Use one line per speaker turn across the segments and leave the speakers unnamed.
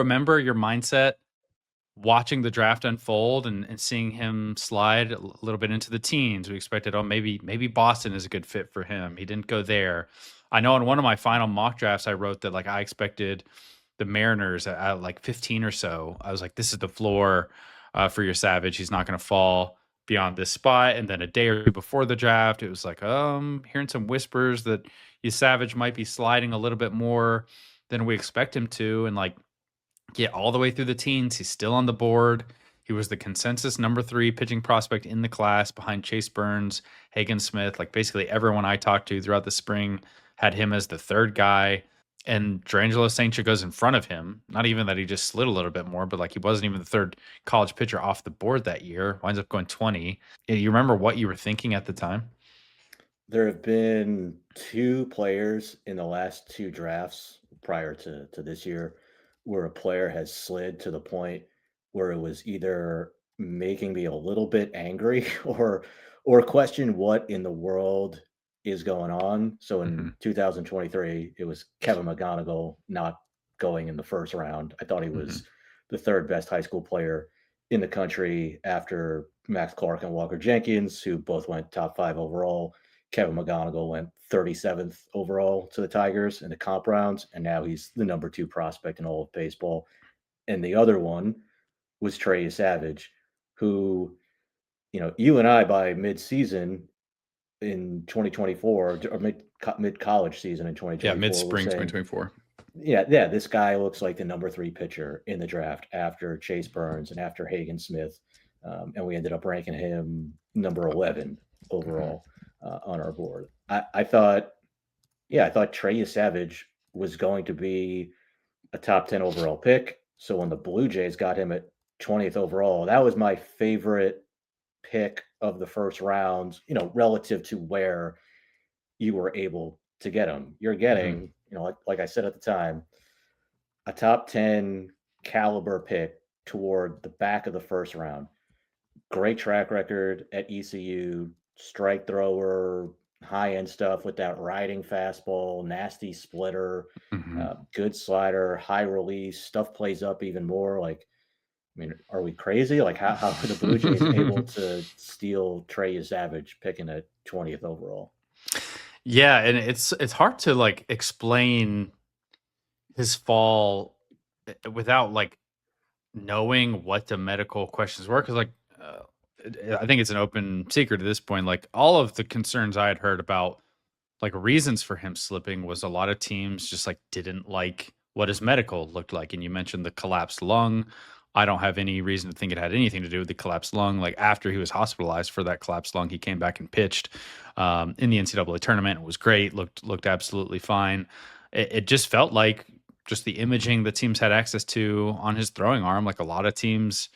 remember your mindset watching the draft unfold and seeing him slide a little bit into the teens? We expected, oh, maybe Boston is a good fit for him. He didn't go there. I know in one of my final mock drafts, I wrote that like I expected the Mariners at like 15 or so. I was like, this is the floor for Yesavage. He's not going to fall beyond this spot. And then a day or two before the draft, it was like, hearing some whispers that Yesavage might be sliding a little bit more than we expect him to. And like, get all the way through the teens. He's still on the board. He was the consensus number 3 pitching prospect in the class behind Chase Burns, Hagen Smith. Like basically everyone I talked to throughout the spring had him as the third guy. And Drangelo St. goes in front of him. Not even that he just slid a little bit more, but like he wasn't even the third college pitcher off the board that year. Winds up going 20. You remember what you were thinking at the time?
There have been 2 players in the last 2 drafts prior to this year where a player has slid to the point where it was either making me a little bit angry or question what in the world is going on. So in
Hmm.
2023, it was Kevin McGonigal not going in the first round. I thought he
Hmm.
was the 3rd best high school player in the country after Max Clark and Walker Jenkins, who both went top 5 overall. Kevin McGonigal went 37th overall to the Tigers in the comp rounds, and now he's the number 2 prospect in all of baseball. And the other one was Trey Yesavage, who, you and I by mid-season in 2024 or mid college season in
Yeah, mid
2024 were
spring
saying,
2024.
yeah, this guy looks like the number 3 pitcher in the draft after Chase Burns and after Hagen Smith, and we ended up ranking him number 11
Hmm.
overall on our board. I thought, yeah, I thought Trey Savage was going to be a top 10 overall pick. So when the Blue Jays got him at 20th overall, that was my favorite pick of the first round, relative to where you were able to get him. You're
Hmm.
getting, like I said at the time, a top 10 caliber pick toward the back of the first round. Great track record at ECU, strike thrower, high end stuff with that riding fastball, nasty splitter,
Hmm.
good slider, high release, stuff plays up even more. Like, I mean, are we crazy? Like, how were the Blue Jays able to steal Trey Savage picking at 20th overall?
Yeah, and it's hard to like explain his fall without like knowing what the medical questions were, because like I think it's an open secret at this point. Like all of the concerns I had heard about like reasons for him slipping was a lot of teams just like didn't like what his medical looked like. And you mentioned the collapsed lung. I don't have any reason to think it had anything to do with the collapsed lung. Like after he was hospitalized for that collapsed lung, he came back and pitched in the NCAA tournament. It was great. Looked absolutely fine. It just felt like just the imaging that teams had access to on his throwing arm. Like a lot of teams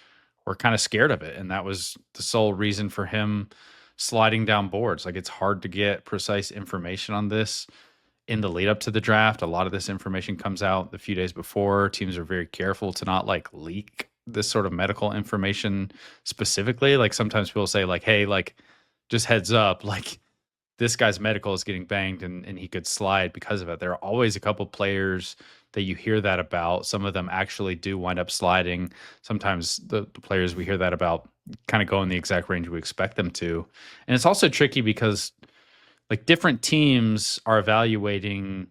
were kind of scared of it, and that was the sole reason for him sliding down boards. Like it's hard to get precise information on this in the lead up to the draft. A lot of this information comes out the few days before. Teams are very careful to not like leak this sort of medical information specifically. Like sometimes people say like, hey, like just heads up, like this guy's medical is getting banged and he could slide because of it. There are always a couple players that you hear that about. Some of them actually do wind up sliding. Sometimes the players we hear that about kind of go in the exact range we expect them to. And it's also tricky because like different teams are evaluating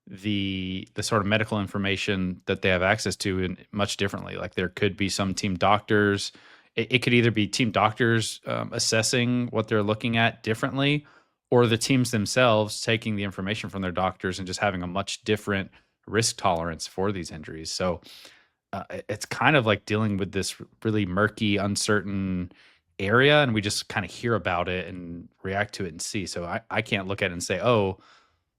the sort of medical information that they have access to in much differently. Like there could be some team doctors. It could either be team doctors assessing what they're looking at differently, or the teams themselves taking the information from their doctors and just having a much different risk tolerance for these injuries. So it's kind of like dealing with this really murky, uncertain area, and we just kind of hear about it and react to it and see. So I can't look at it and say, oh,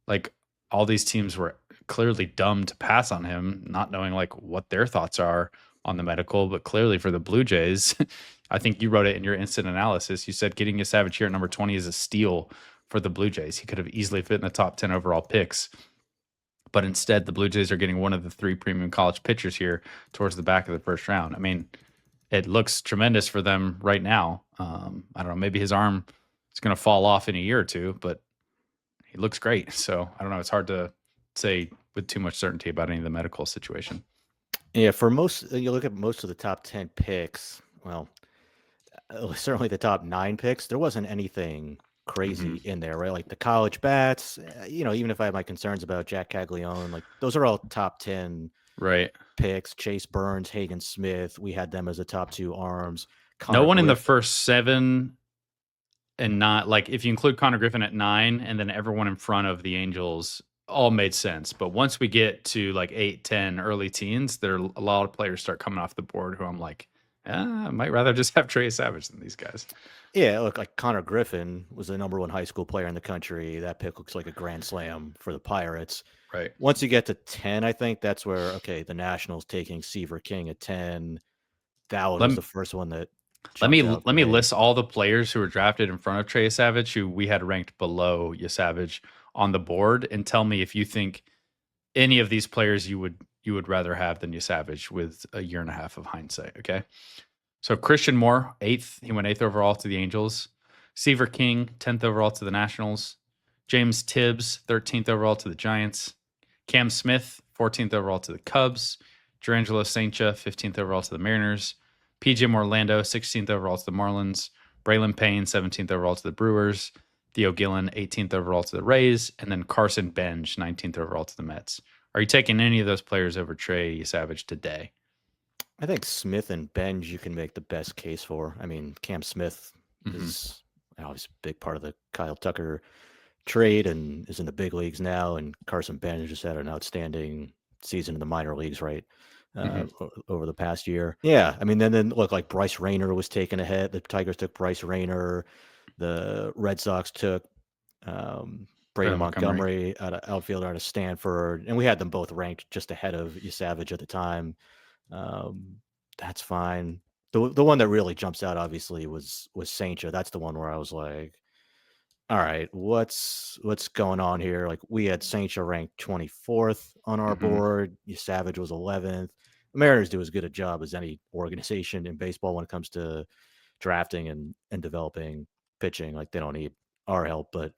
like all these teams were clearly dumb to pass on him, not knowing like what their thoughts are on the medical. But clearly for the Blue Jays, I think you wrote it in your instant analysis. You said getting a Savage here at number 20 is a steal for the Blue Jays. He could have easily fit in the top 10 overall picks. But instead, the Blue Jays are getting one of the 3 premium college pitchers here towards the back of the first round. I mean, it looks tremendous for them right now. I don't know, maybe his arm is going to fall off in a year or two, but he looks great. So I don't know. It's hard to say with too much certainty about any of the medical situation.
Yeah, for most, you look at most of the top 10 picks, well, certainly the top 9 picks, there wasn't anything crazy
Hmm.
in there, right? Like the college bats, even if I have my concerns about Jack Caglione, like those are all top 10
Right.
picks. Chase Burns, Hagen Smith, we had them as the top 2 arms.
No
Connor
one in the
Griffin.
first 7 and not like if you include Connor Griffin at 9 and then everyone in front of the Angels all made sense. But once we get to like 8, 10, early teens, there are a lot of players start coming off the board who I'm like, I might rather just have Trey Savage than these guys.
Yeah, look, like Connor Griffin was the number 1 high school player in the country. That pick looks like a grand slam for the Pirates.
Right.
Once you get to 10, I think that's where, okay, the Nationals taking Seaver King at 10. That one
Let
was
me
the first one that
let me
jumped out
let
to
me
me.
list all the players who were drafted in front of Trey Savage who we had ranked below Yesavage on the board and tell me if you think any of these players you would rather have than Yesavage with a year and a half of hindsight, okay? So Christian Moore, 8th. He went 8th overall to the Angels. Seaver King, 10th overall to the Nationals. James Tibbs, 13th overall to the Giants. Cam Smith, 14th overall to the Cubs. Durangelo Saincha, 15th overall to the Mariners. PJ Orlando, 16th overall to the Marlins. Braylon Payne, 17th overall to the Brewers. Theo Gillen, 18th overall to the Rays. And then Carson Benj, 19th overall to the Mets. Are you taking any of those players over Trey Savage today?
I think Smith and Benj you can make the best case for. I mean, Cam Smith
Mm-hmm.
is obviously a big part of the Kyle Tucker trade and is in the big leagues now. And Carson Benj just had an outstanding season in the minor leagues, right?
Mm-hmm.
Over the past year. Yeah. I mean, then look, like Bryce Rayner was taken ahead. The Tigers took Bryce Rayner. The Red Sox took Braden
Braylon Montgomery.
Montgomery, outfielder out of Stanford. And we had them both ranked just ahead of Yesavage at the time. Um, that's fine. The one that really jumps out obviously was Saincha. That's the one where I was like, all right, what's going on here? Like we had Saincha ranked 24th on our
Mm-hmm.
board. Savage was 11th. The Mariners do as good a job as any organization in baseball when it comes to drafting and developing pitching. Like they don't need our help, but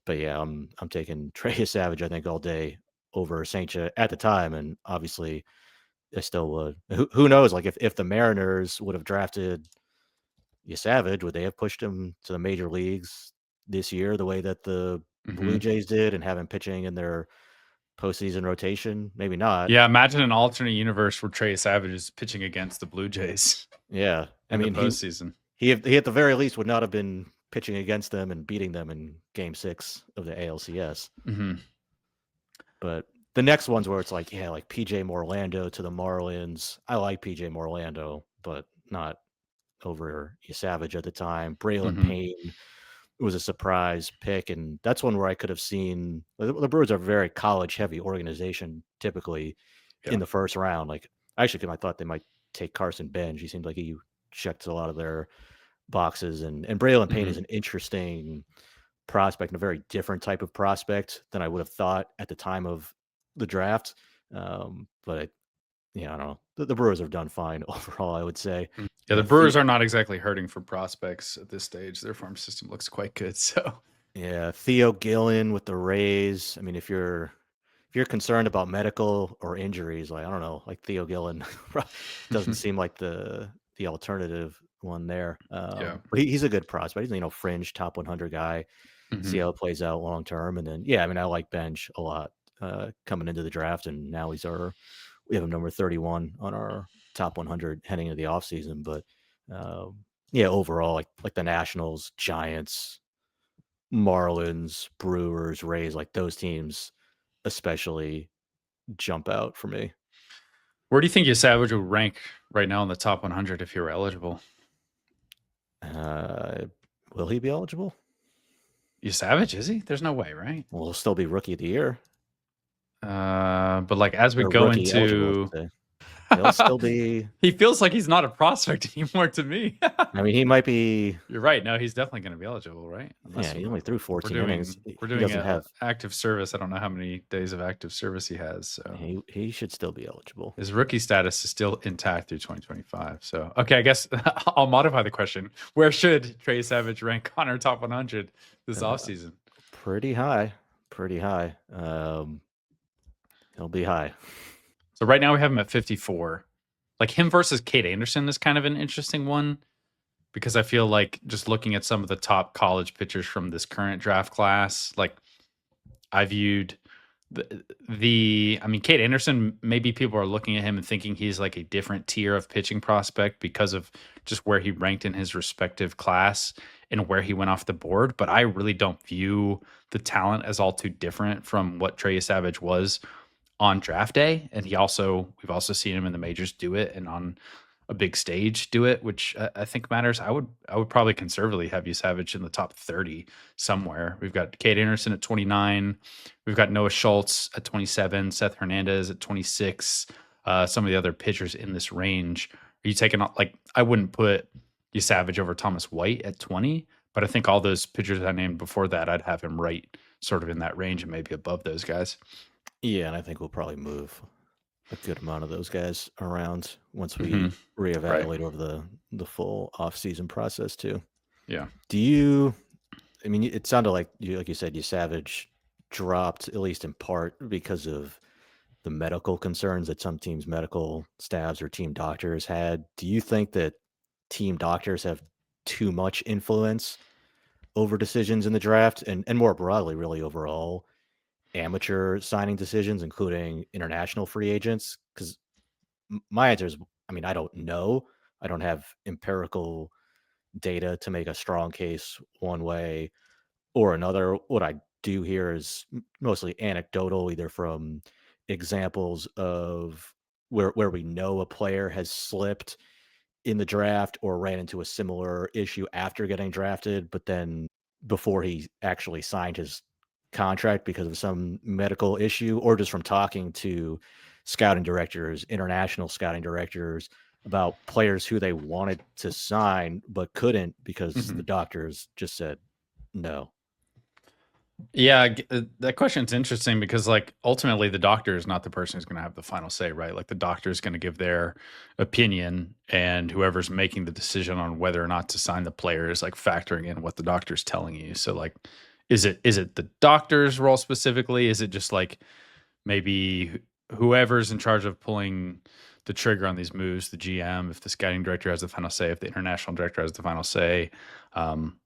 yeah, I'm taking Trey Savage I think all day over Saincha at the time, and obviously I still would. Who knows? Like if the Mariners would have drafted Savage, would they have pushed him to the major leagues this year the way that the
Mm-hmm.
Blue Jays did and have him pitching in their postseason rotation? Maybe not.
Yeah, imagine an alternate universe where Trey Savage is pitching against the Blue Jays
Yeah, I
in the
mean
postseason.
he at the very least would not have been pitching against them and beating them in Game 6 of the ALCS.
Mm-hmm.
But the next ones where it's like, yeah, like PJ Morlando to the Marlins. I like PJ Morlando, but not over Savage at the time. Braylon
Mm-hmm.
Payne was a surprise pick, and that's one where I could have seen the Brewers are a very college heavy organization typically
Yeah.
in the first round. Like actually, I thought they might take Carson Benj. He seemed like he checked a lot of their boxes, and Braylon Payne is
Mm-hmm.
an interesting prospect and a very different type of prospect than I would have thought at the time of the draft. But yeah, I don't know. The Brewers have done fine overall, I would say.
Yeah, the
The
Brewers are not exactly hurting for prospects at this stage. Their farm system looks quite good. So
Yeah, Theo Gillen with the Rays. I mean, if you're concerned about medical or injuries, like I don't know, like Theo Gillen doesn't seem like the alternative one there.
yeah.
But he's a good prospect. He's fringe top 100 guy.
Mm-hmm.
See how it plays out long term, and then yeah, I mean, I like Bench a lot coming into the draft, and now we have him number 31 on our top 100 heading into the offseason. But yeah, overall, like the Nationals, Giants, Marlins, Brewers, Rays, like those teams especially jump out for me.
Where do you think your Savage would rank right now in the top 100 if he were eligible?
Uh, will he be eligible?
You Savage, is he? There's no way, right?
Well, he'll still be rookie of the year
But like as we
or
go
rookie eligible, I
into,
should say. He'll still be.
he feels like he's not a prospect anymore to me.
I mean, he might be.
You're right. No, he's definitely going to be eligible, right?
Yeah,
Unless
he only threw
we're
14 innings.
doing we're
He
doing
doesn't
a
have.
active service. I don't know how many days of active service he has. So
He should still be eligible.
his rookie status is still intact through 2025. So okay, I guess I'll modify the question. Where should Trey Savage rank on our top 100 this offseason?
Pretty high, pretty high. He'll be high.
So right now we have him at 54. Like him versus Kate Anderson is kind of an interesting one because I feel like just looking at some of the top college pitchers from this current draft class, like I viewed I mean, Kate Anderson, maybe people are looking at him and thinking he's like a different tier of pitching prospect because of just where he ranked in his respective class and where he went off the board. But I really don't view the talent as all too different from what Trey Yesavage was on draft day. And we've also seen him in the majors do it and on a big stage do it, which I think matters. I would probably conservatively have you Savage in the top 30 somewhere. We've got Kate Anderson at 29. We've got Noah Schultz at 27, Seth Hernandez at 26. Some of the other pitchers in this range. Are you taking like I wouldn't put you Savage over Thomas White at 20, but I think all those pitchers I named before that, I'd have him right sort of in that range and maybe above those guys.
Yeah, and I think we'll probably move a good amount of those guys around once
Hmm.
we
Right.
reevaluate over the full off-season process too.
Yeah.
Do you I mean, it sounded like you said, you Savage dropped at least in part because of the medical concerns that some teams' medical staffs or team doctors had. Do you think that team doctors have too much influence over decisions in the draft and more broadly, really overall amateur signing decisions, including international free agents? Because my answer is, I mean, I don't know. I don't have empirical data to make a strong case one way or another. What I do here is mostly anecdotal, either from examples of where we know a player has slipped in the draft or ran into a similar issue after getting drafted, but then before he actually signed his contract because of some medical issue, or just from talking to scouting directors, international scouting directors about players who they wanted to sign but couldn't because the
Mhm.
doctors just said no.
Yeah, that question's interesting because, like, ultimately, the doctor is not the person who's going to have the final say, right? Like, the doctor is going to give their opinion, and whoever's making the decision on whether or not to sign the player is like factoring in what the doctor's telling you. So, like, is it the doctor's role specifically? Is it just like maybe whoever's in charge of pulling the trigger on these moves, the GM, if the scouting director has the final say, if the international director has the final say? Um,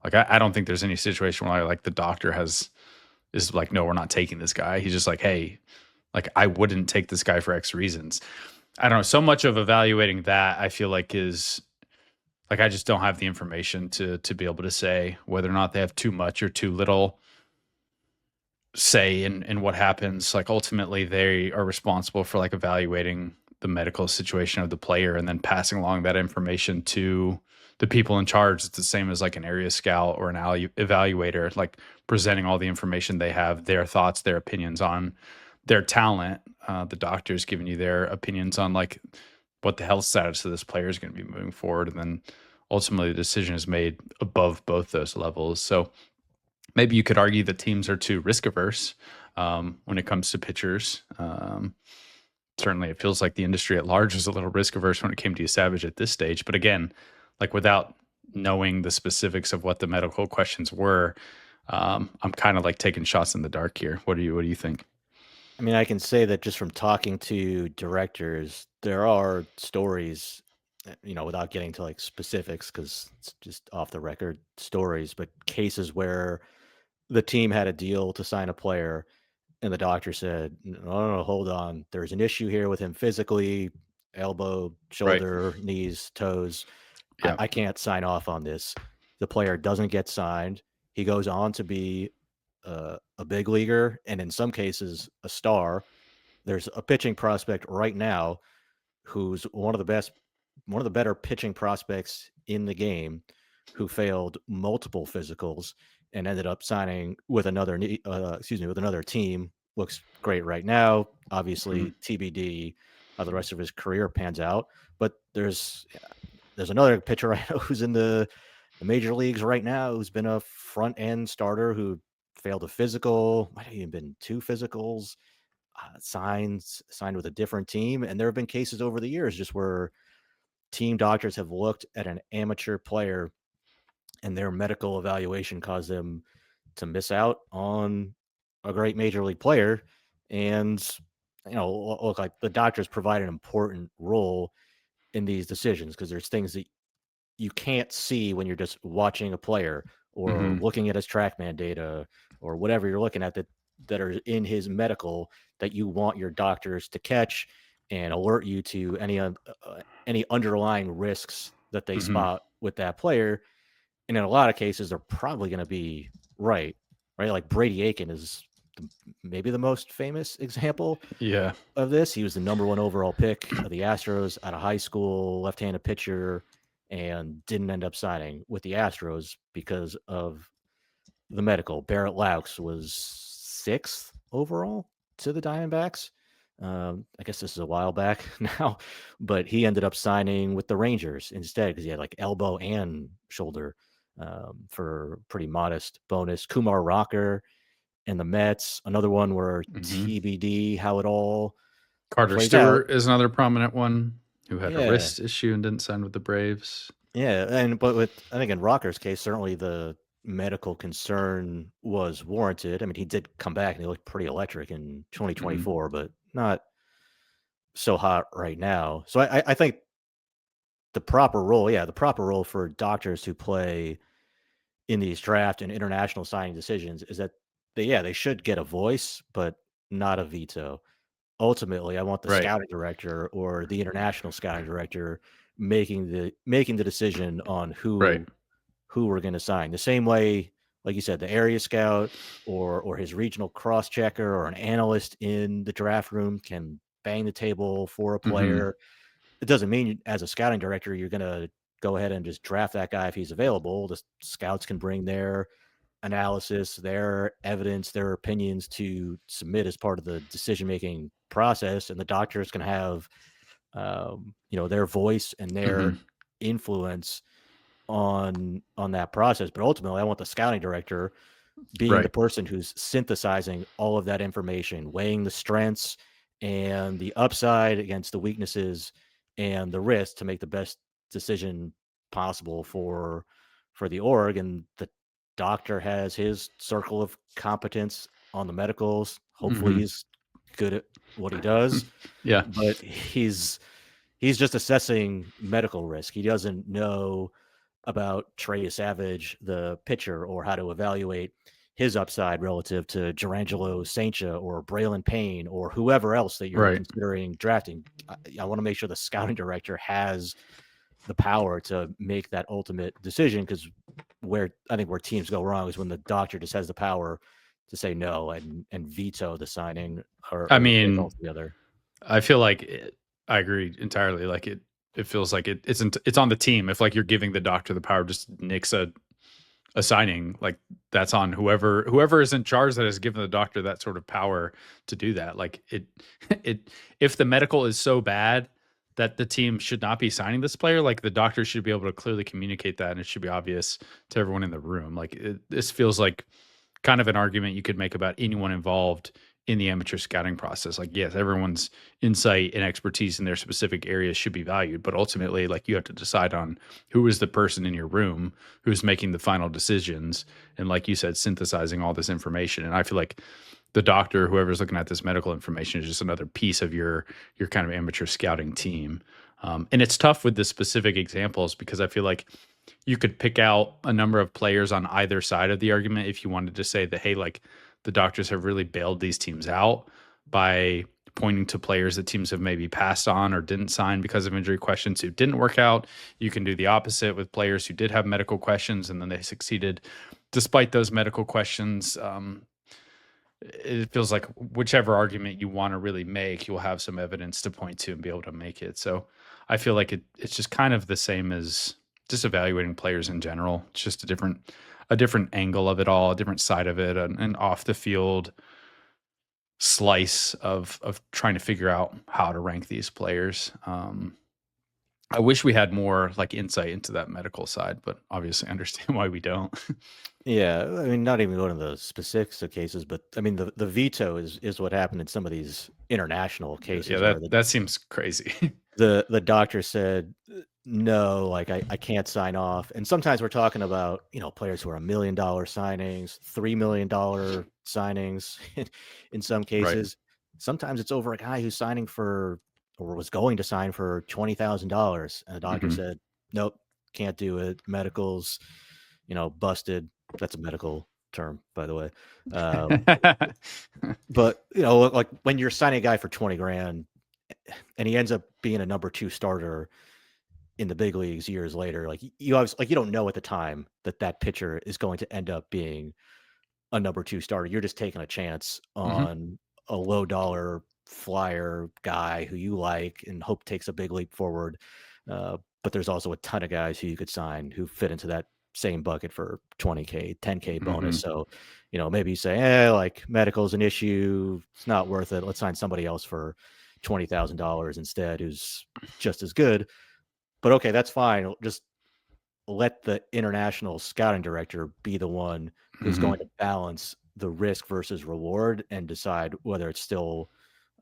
like I don't think there's any situation where like the doctor is like, no, we're not taking this guy. He's just like, hey, like I wouldn't take this guy for X reasons. I don't know. So much of evaluating that I feel like is like I just don't have the information to be able to say whether or not they have too much or too little say in what happens. Like ultimately they are responsible for like evaluating the medical situation of the player and then passing along that information to the people in charge. It's the same as like an area scout or an evaluator, like presenting all the information they have, their thoughts, their opinions on their talent. The doctor's giving you their opinions on like what the health status of this player is going to be moving forward. And then ultimately the decision is made above both those levels. So maybe you could argue that teams are too risk averse when it comes to pitchers. Certainly, it feels like the industry at large is a little risk averse when it came to Savage at this stage. But again, like without knowing the specifics of what the medical questions were, I'm kind of like taking shots in the dark here. What do you think?
I mean, I can say that just from talking to directors, there are stories, without getting to like specifics because it's just off the record stories, but cases where the team had a deal to sign a player and the doctor said, no, no, no, hold on. There's an issue here with him physically, elbow,
Right.
shoulder, knees, toes.
Yeah.
I can't sign off on this. The player doesn't get signed. He goes on to be a big leaguer and in some cases a star. There's a pitching prospect right now who's one of the better pitching prospects in the game, who failed multiple physicals and ended up signing with with another team. Looks great right now.
Mhm.
Obviously, TBD how the rest of his career pans out. But there's another pitcher I know who's in the major leagues right now who's been a front end starter who failed a physical, might have even been two physicals, signed with a different team. And there have been cases over the years just where team doctors have looked at an amateur player and their medical evaluation caused them to miss out on a great major league player. And look, like the doctors provide an important role in these decisions because there's things that you can't see when you're just watching a player or
Hmm.
looking at his TrackMan data or whatever you're looking at that are in his medical that you want your doctors to catch and alert you to any underlying risks that they
Hmm.
spot with that player. And in a lot of cases, they're probably going to be right, right? Like Brady Aiken is the, maybe the most famous example
Yeah.
of this. He was the number one overall pick of the Astros out of high school, left-handed pitcher, and didn't end up signing with the Astros because of the medical. Barrett Laux was sixth overall to the Diamondbacks. I guess this is a while back now, but he ended up signing with the Rangers instead because he had like elbow and shoulder for pretty modest bonus. Kumar Rocker and the Mets, another one where
Hmm.
TBD how it all
Carter
plays out.
Stewart is another prominent one who had a
Yeah,
wrist issue and didn't sign with the Braves.
yeah, and but with I think in Rocker's case, certainly the medical concern was warranted. I mean, he did come back and he looked pretty electric in
Hmm.
2024, but not so hot right now. So I think the proper role for doctors who play in these draft and international signing decisions is that they should get a voice, but not a veto. Ultimately, I want the
Right.
scouting director or the international scouting director making the decision on
Right.
who we're going to sign. The same way, like you said, the area scout or his regional cross checker or an analyst in the draft room can bang the table for a
Hmm.
player. It doesn't mean as a scouting director you're going to go ahead and just draft that guy if he's available. The scouts can bring their analysis, their evidence, their opinions to submit as part of the decision making process, and the doctors can have their voice and their
Hmm.
influence on that process. But ultimately, I want the scouting director being the
Right.
person who's synthesizing all of that information, weighing the strengths and the upside against the weaknesses and the risks to make the best decision possible for the org. And the doctor has his circle of competence on the medicals. Hopefully
Hmm.
he's good at what he does,
Yeah.
but he's just assessing medical risk. He doesn't know about Trey Yesavage, the pitcher, or how to evaluate his upside relative to Gerangelo Saincha or Braylon Payne or whoever else that you're
Right.
considering drafting. I want to make sure the scouting director has the power to make that ultimate decision because where teams go wrong is when the doctor just has the power to say no and veto the signing
I
or the pick
mean,
altogether.
I feel like I agree entirely. Like it feels like it's on the team. If like you're giving the doctor the power, just nix a signing, like that's on whoever is in charge that has given the doctor that sort of power to do that. Like it if the medical is so bad that the team should not be signing this player, like the doctor should be able to clearly communicate that and it should be obvious to everyone in the room. Like this feels like kind of an argument you could make about anyone involved in the amateur scouting process. Like, yes, everyone's insight and expertise in their specific areas should be valued, but ultimately, like, you have to decide on who is the person in your room who's making the final decisions. And, like you said, synthesizing all this information. And I feel like the doctor, whoever's looking at this medical information, is just another piece of your kind of amateur scouting team. And it's tough with the specific examples because I feel like you could pick out a number of players on either side of the argument if you wanted to say that, hey, like the doctors have really bailed these teams out by pointing to players that teams have maybe passed on or didn't sign because of injury questions who didn't work out. You can do the opposite with players who did have medical questions and then they succeeded despite those medical questions. It feels like whichever argument you want to really make, you'll have some evidence to point to and be able to make it. So I feel like it's just kind of the same as just evaluating players in general. It's just a different angle of it all, a different side of it, an off the field slice of trying to figure out how to rank these players. I wish we had more like insight into that medical side, but obviously I understand why we don't.
Yeah, I mean, not even going to the specifics of cases, but I mean, the veto is what happened in some of these international
Yeah,
cases where
that seems crazy.
the doctor said no, like I can't sign off. And sometimes we're talking about players who are $1 million signings, $3 million signings in some
Right.
cases. sometimes it's over a guy who's signing for or was going to sign for $20,000, and the doctor
Mhm.
said, "Nope, can't do it. Medicals, busted." That's a medical term, by the way. Um, but like when you're signing a guy for 20 grand, and he ends up being a number two starter in the big leagues years later, like you obviously, like you don't know at the time that that pitcher is going to end up being a number two starter. You're just taking a chance
Mhm.
on a low dollar flyer guy who you like and hope takes a big leap forward. But there's also a ton of guys who you could sign who fit into that same bucket for 20K, 10K bonus.
Mhm.
So, maybe you say, like medical's an issue. It's not worth it. Let's sign somebody else for $20,000 instead who's just as good. But okay, that's fine. Just let the international scouting director be the one who's going
Mhm.
to balance the risk versus reward and decide whether it's still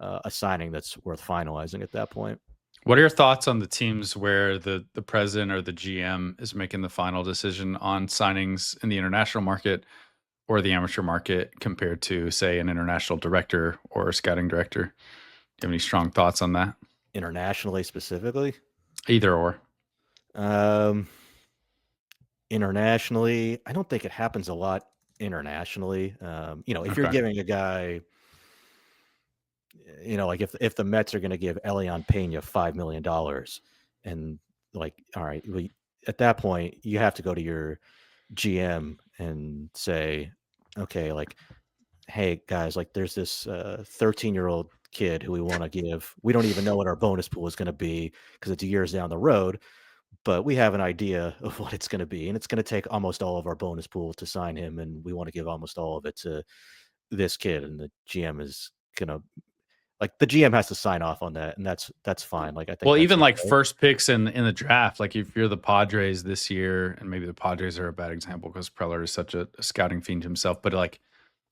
a signing that's worth finalizing at that point.
What are your thoughts on the teams where the president or the GM is making the final decision on signings in the international market or the amateur market compared to, say, an international director or a scouting director? Do you have any strong thoughts on that?
Internationally, specifically,
Either or.
um, internationally, I don't think it happens a lot internationally. If you're
Okay.
giving a guy, like if the Mets are going to give Elian Pena $5 million, and like, all right, at that point you have to go to your GM and say, okay, like, hey guys, like there's this 13-year-old kid who we want to give. We don't even know what our bonus pool is going to be because it's years down the road, but we have an idea of what it's going to be, and it's going to take almost all of our bonus pool to sign him, and we want to give almost all of it to this kid. And the GM is gonna like the GM has to sign off on that, and that's fine. Like I think
Well,
that's
even like
okay.
first picks in the draft, like if you're the Padres this year, and maybe the Padres are a bad example because Preller is such a scouting fiend himself, but like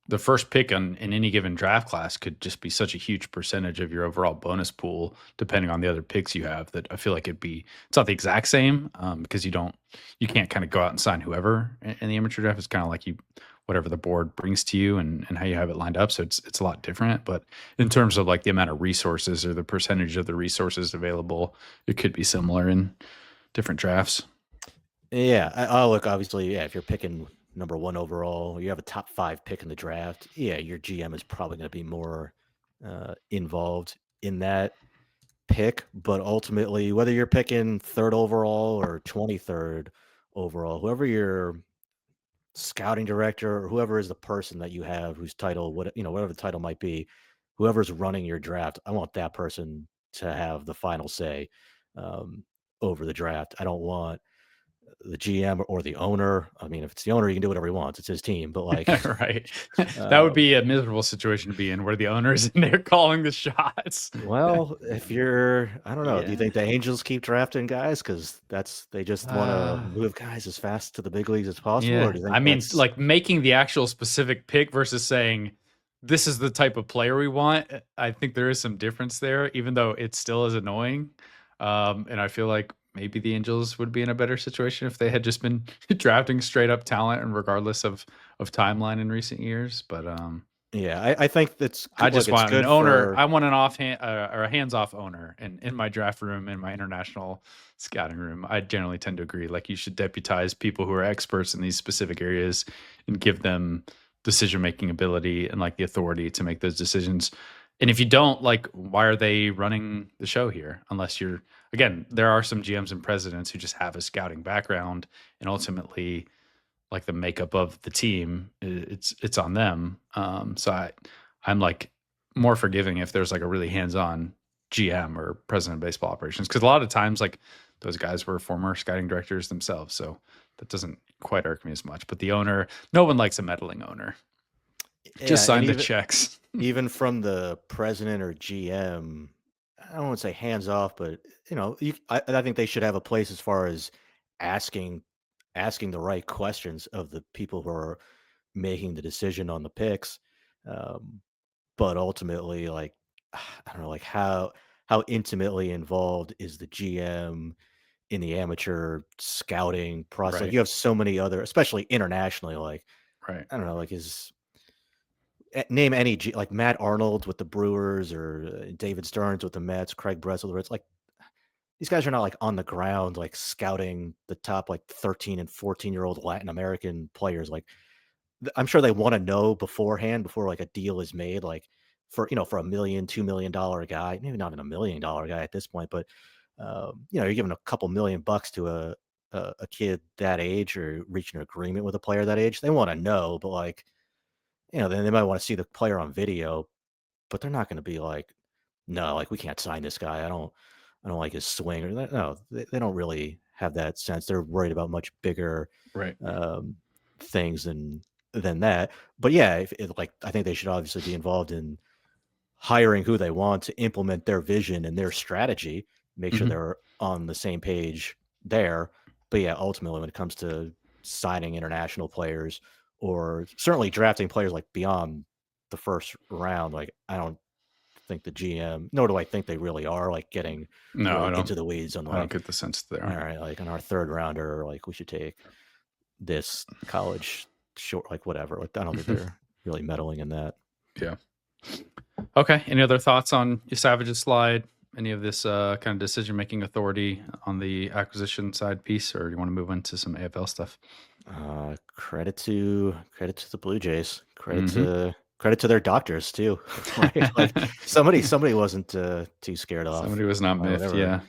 the first pick in any given draft class could just be such a huge percentage of your overall bonus pool, depending on the other picks you have. That I feel like it's not the exact same because you can't kind of go out and sign whoever in the amateur draft. It's kind of like whatever the board brings to you and how you have it lined up. So it's a lot different. But in terms of like the amount of resources or the percentage of the resources available, it could be similar in different drafts.
Yeah, look, obviously, yeah, if you're picking number one overall, you have a top five pick in the draft. Yeah, your GM is probably going to be more involved in that pick. But ultimately, whether you're picking third overall or 23rd overall, whoever your scouting director or whoever is the person that you have whose title, whatever the title might be, whoever's running your draft, I want that person to have the final say um, over the draft. I don't want the GM or the owner. I mean, if it's the owner, he can do whatever he wants. It's his team. But like,
Right. That would
uh,
be a miserable situation to be in where the owner's in there calling the shots.
well, if you're, I don't know. Do you
Yeah.
think the Angels keep drafting guys because they just want to
Uh,
move guys as fast to the big leagues as possible, or
yeah.
do you think
I mean,
that's
like making the actual specific pick versus saying this is the type of player we want. I think there is some difference there, even though it still is annoying. And I feel like maybe the Angels would be in a better situation if they had just been drafting straight up talent and regardless of timeline in recent years. But
yeah? I think that's
I
look.
just
It's
want an
good
owner.
for
I want an offhand or a hands-off owner in my draft room, in my international scouting room. I generally tend to agree. Like you should deputize people who are experts in these specific areas and give them decision-making ability and like the authority to make those decisions. And if you don't, like, why are they running the show here? Unless you're, again, there are some GMs and presidents who just have a scouting background and ultimately like the makeup of the team, it's on them. I'm like more forgiving if there's like a really hands-on GM or president of baseball operations because a lot of times like those guys were former scouting directors themselves, so that doesn't quite irk me as much. But the owner, no one likes a meddling owner.
yeah,
Just
and
sign the
even
checks.
even from the president or GM, I don't want to say hands off, but I think they should have a place as far as asking asking the right questions of the people who are making the decision on the picks. Um, but ultimately, like I don't know, like how intimately involved is the GM in the amateur scouting process? Like
Right,
you have so many other, especially internationally. Like
right.
I don't know, like is name any like Matt Arnold with the Brewers or David Stearns with the Mets, Craig Breslow. Where it's like these guys are not like on the ground like scouting the top like 13 and 14-year-old Latin American players. Like I'm sure they want to know beforehand before like a deal is made, like for a million, $2 million guy, maybe not even $1 million guy at this point, but you're giving a couple $1 million to a kid that age or reaching an agreement with a player that age. They want to know, but like then they might want to see the player on video, but they're not going to be like, no, like we can't sign this guy. I don't like his swing or that. No, they don't really have that sense. They're worried about much bigger
Right.
um, things than that. But yeah, like I think they should obviously be involved in hiring who they want to implement their vision and their strategy, make sure
Mhm.
they're on the same page there. But yeah, ultimately, when it comes to signing international players or certainly drafting players like beyond the first round, like I don't think the GM, nor do I think they really are like getting
No,
really into the weeds on
I don't
like,
get the sense they
all
are.
right, like on our third rounder, like we should take this college short, like whatever. Like I don't think they're really meddling in that.
Yeah. Okay. Any other thoughts on Savage's slide? Any of this kind of decision making authority on the acquisition side piece, or do you want to move into some AFL stuff?
Credit to the Blue Jays.
Mm-hmm.
Credit to their doctors too, right? Like somebody wasn't too scared off
Somebody was not
by
miffed.
whatever
Yeah.